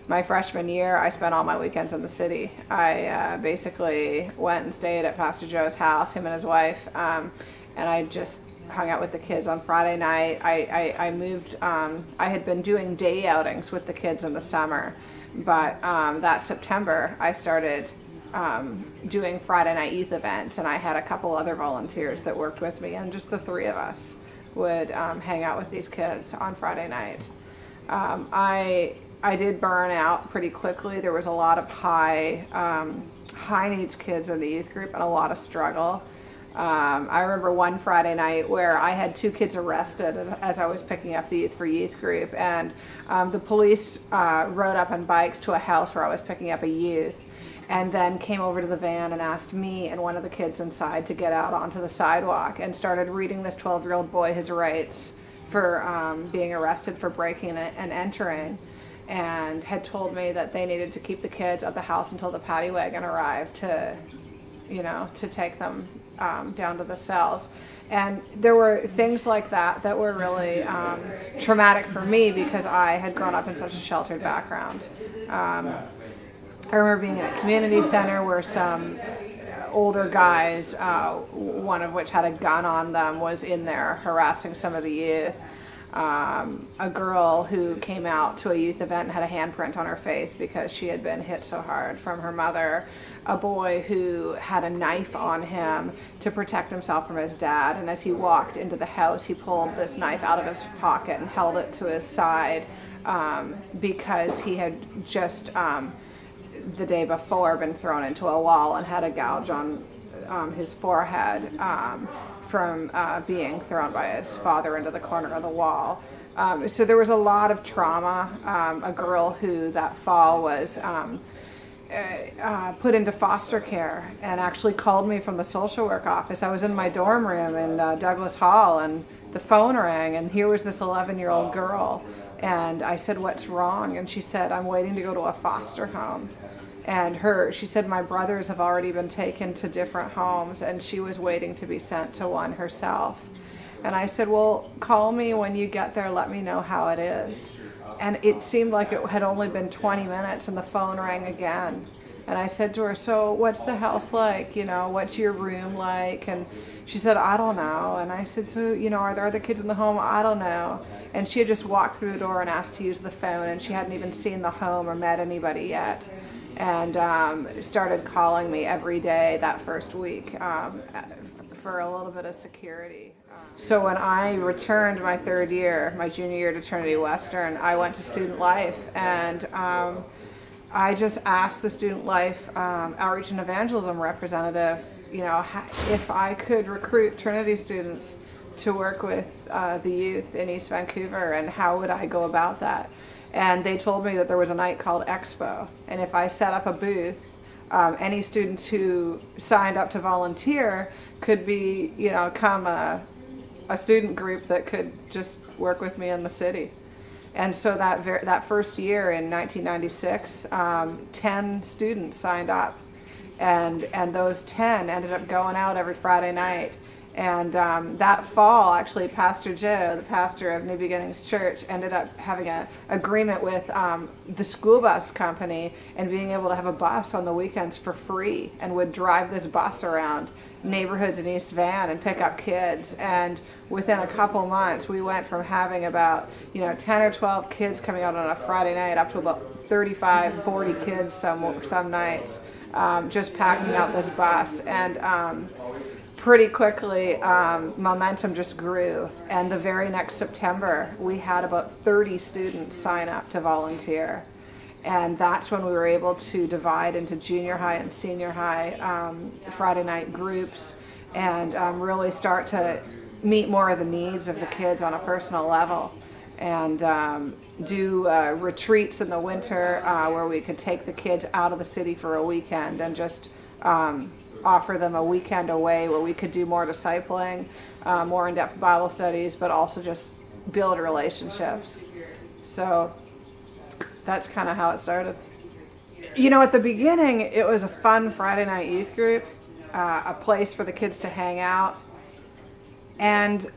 my freshman year, I spent all my weekends in the city. I basically went and stayed at Pastor Joe's house, him and his wife, and I just hung out with the kids on Friday night. I moved, I had been doing day outings with the kids in the summer, but that September I started doing Friday night youth events, and I had a couple other volunteers that worked with me, and just the three of us would hang out with these kids on Friday night. I did burn out pretty quickly. There was a lot of high needs kids in the youth group and a lot of struggle. I remember one Friday night where I had two kids arrested as I was picking up the Youth for Youth group, and the police rode up on bikes to a house where I was picking up a youth, and then came over to the van and asked me and one of the kids inside to get out onto the sidewalk, and started reading this 12-year-old boy his rights for being arrested for breaking and entering, and had told me that they needed to keep the kids at the house until the paddy wagon arrived to take them down to the cells. And there were things like that that were really traumatic for me, because I had grown up in such a sheltered background. I remember being in a community center where some older guys, one of which had a gun on them, was in there harassing some of the youth. A girl who came out to a youth event and had a handprint on her face because she had been hit so hard from her mother. A boy who had a knife on him to protect himself from his dad, and as he walked into the house, he pulled this knife out of his pocket and held it to his side because he had just the day before been thrown into a wall and had a gouge on his forehead from being thrown by his father into the corner of the wall. So there was a lot of trauma. A girl who that fall was put into foster care and actually called me from the social work office. I was in my dorm room in Douglas Hall, and the phone rang, and here was this 11-year-old girl. And I said, "What's wrong?" And she said, "I'm waiting to go to a foster home." And she said, "My brothers have already been taken to different homes," and she was waiting to be sent to one herself. And I said, "Well, call me when you get there, let me know how it is." And it seemed like it had only been 20 minutes, and the phone rang again. And I said to her, "So what's the house like? What's your room like?" And she said, "I don't know." And I said, "So, are there other kids in the home?" "I don't know." And she had just walked through the door and asked to use the phone, and she hadn't even seen the home or met anybody yet. And started calling me every day that first week for a little bit of security. So when I returned my third year, my junior year to Trinity Western, I went to Student Life, and I just asked the Student Life Outreach and Evangelism representative, if I could recruit Trinity students to work with the youth in East Vancouver, and how would I go about that? And they told me that there was a night called Expo, and if I set up a booth, any students who signed up to volunteer could come a student group that could just work with me in the city. And so that first year in 1996, 10 students signed up, and those 10 ended up going out every Friday night. And that fall, actually, Pastor Joe, the pastor of New Beginnings Church, ended up having an agreement with the school bus company and being able to have a bus on the weekends for free, and would drive this bus around neighborhoods in East Van and pick up kids. And within a couple months, we went from having about 10 or 12 kids coming out on a Friday night up to about 35, 40 kids some nights, just packing out this bus. And pretty quickly, momentum just grew, and the very next September, we had about 30 students sign up to volunteer. And that's when we were able to divide into junior high and senior high Friday night groups, and really start to meet more of the needs of the kids on a personal level, and do retreats in the winter where we could take the kids out of the city for a weekend and just offer them a weekend away where we could do more discipling, more in-depth Bible studies, but also just build relationships. So that's kind of how it started. At the beginning, it was a fun Friday night youth group, a place for the kids to hang out. And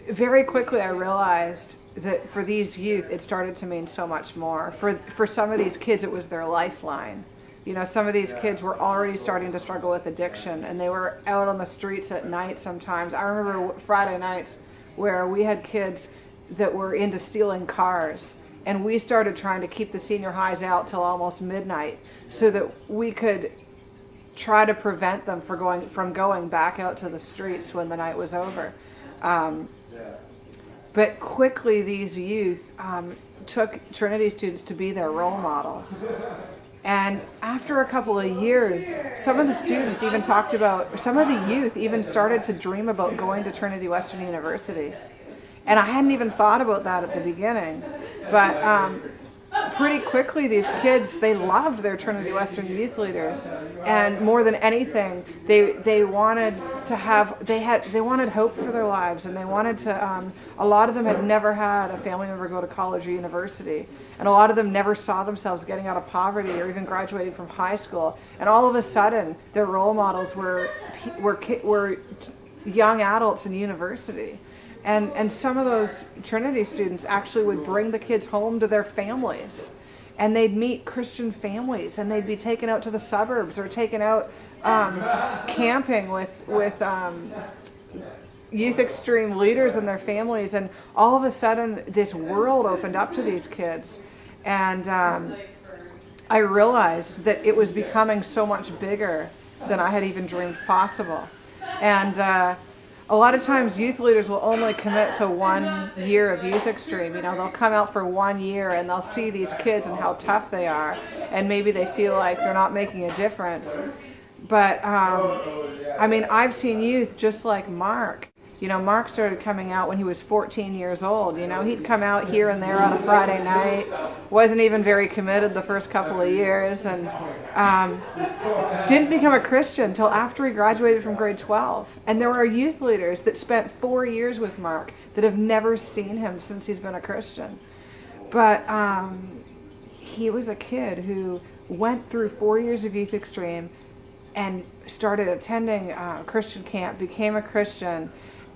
very quickly I realized that for these youth, it started to mean so much more. For some of these kids, it was their lifeline. You know, some of these kids were already starting to struggle with addiction, and they were out on the streets at night sometimes. I remember Friday nights where we had kids that were into stealing cars, and we started trying to keep the senior highs out till almost midnight so that we could try to prevent them from going back out to the streets when the night was over. But quickly these youth took Trinity students to be their role models. And after a couple of years, some of the students even talked about, some of the youth even started to dream about going to Trinity Western University. And I hadn't even thought about that at the beginning. But pretty quickly, these kids, they loved their Trinity Western youth leaders. And more than anything, they wanted to have, they wanted hope for their lives. And they wanted to, a lot of them had never had a family member go to college or university. And a lot of them never saw themselves getting out of poverty or even graduating from high school. And all of a sudden, their role models were young adults in university. And some of those Trinity students actually would bring the kids home to their families. And they'd meet Christian families, and they'd be taken out to the suburbs or taken out camping with youth extreme leaders and their families. And all of a sudden, this world opened up to these kids. And I realized that it was becoming so much bigger than I had even dreamed possible. And a lot of times youth leaders will only commit to 1 year of youth extreme. You know, they'll come out for 1 year and they'll see these kids and how tough they are, and maybe they feel like they're not making a difference. But I mean, I've seen youth just like Mark. You know, Mark started coming out when he was 14 years old. You know, he'd come out here and there on a Friday night, wasn't even very committed the first couple of years, and didn't become a Christian until after he graduated from grade 12. And there are youth leaders that spent 4 years with Mark that have never seen him since he's been a Christian. But he was a kid who went through 4 years of youth extreme and started attending Christian camp, became a Christian,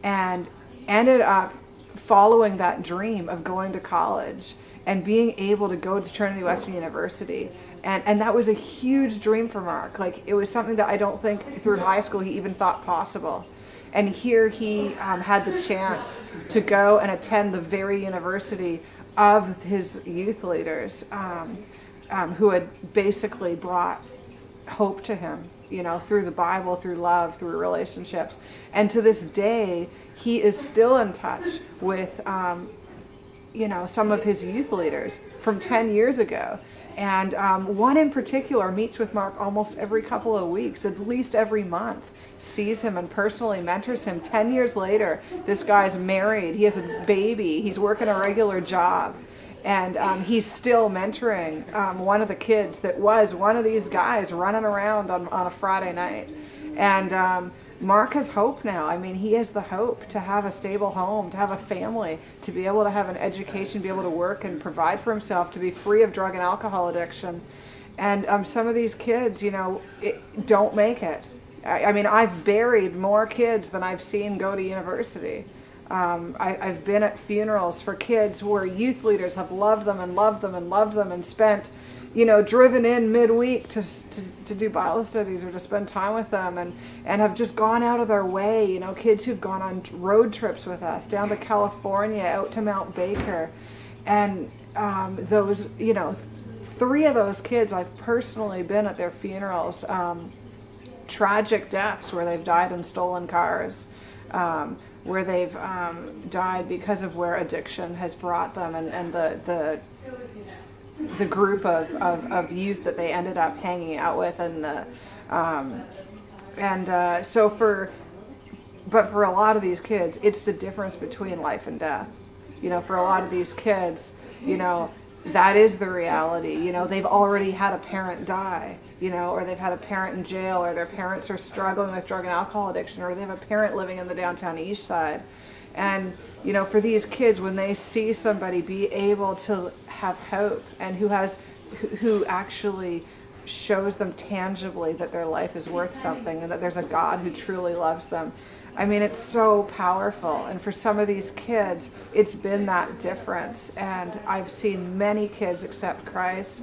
and ended up following that dream of going to college and being able to go to Trinity Western University. And that was a huge dream for Mark. Like, it was something that I don't think through high school he even thought possible. And here he had the chance to go and attend the very university of his youth leaders who had basically brought hope to him, you know, through the Bible, through love, through relationships. And to this day, he is still in touch with, you know, some of his youth leaders from 10 years ago. And one in particular meets with Mark almost every couple of weeks, at least every month, sees him and personally mentors him. 10 years later, this guy's married, he has a baby, he's working a regular job. And he's still mentoring one of the kids that was one of these guys running around on a Friday night. And Mark has hope now. I mean, he has the hope to have a stable home, to have a family, to be able to have an education, be able to work and provide for himself, to be free of drug and alcohol addiction. And some of these kids, you know, don't make it. I mean, I've buried more kids than I've seen go to university. I've been at funerals for kids where youth leaders have loved them and loved them and loved them and spent, you know, driven in midweek to do Bible studies or to spend time with them, and have just gone out of their way. You know, kids who've gone on road trips with us down to California, out to Mount Baker. And those, you know, 3 of those kids, I've personally been at their funerals. Tragic deaths where they've died in stolen cars. Where they've died because of where addiction has brought them, and the group of youth that they ended up hanging out with, so for a lot of these kids, it's the difference between life and death. You know, for a lot of these kids, you know, that is the reality. You know, they've already had a parent die, you know, or they've had a parent in jail, or their parents are struggling with drug and alcohol addiction, or they have a parent living in the downtown east side. And, you know, for these kids, when they see somebody be able to have hope and who actually shows them tangibly that their life is worth something and that there's a God who truly loves them, I mean, it's so powerful. And for some of these kids, it's been that difference. And I've seen many kids accept Christ.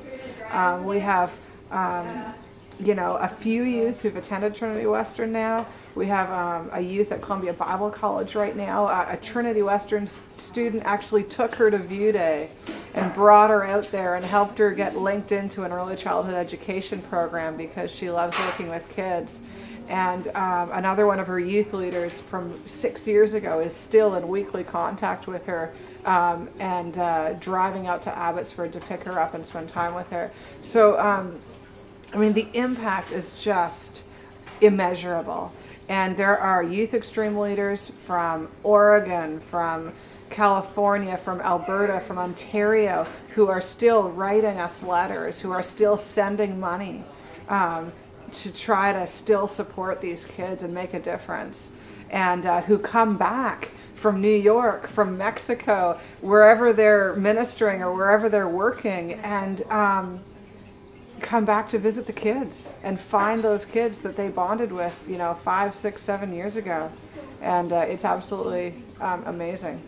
We have, a few youth who've attended Trinity Western now. We have a youth at Columbia Bible College right now. A Trinity Western student actually took her to View Day and brought her out there and helped her get linked into an early childhood education program because she loves working with kids. And another one of her youth leaders from 6 years ago is still in weekly contact with her and driving out to Abbotsford to pick her up and spend time with her. So, I mean, the impact is just immeasurable. And there are youth extreme leaders from Oregon, from California, from Alberta, from Ontario, who are still writing us letters, who are still sending money to try to still support these kids and make a difference, and who come back from New York, from Mexico, wherever they're ministering or wherever they're working, and come back to visit the kids and find those kids that they bonded with, 5, 6, 7 years ago. And it's absolutely amazing.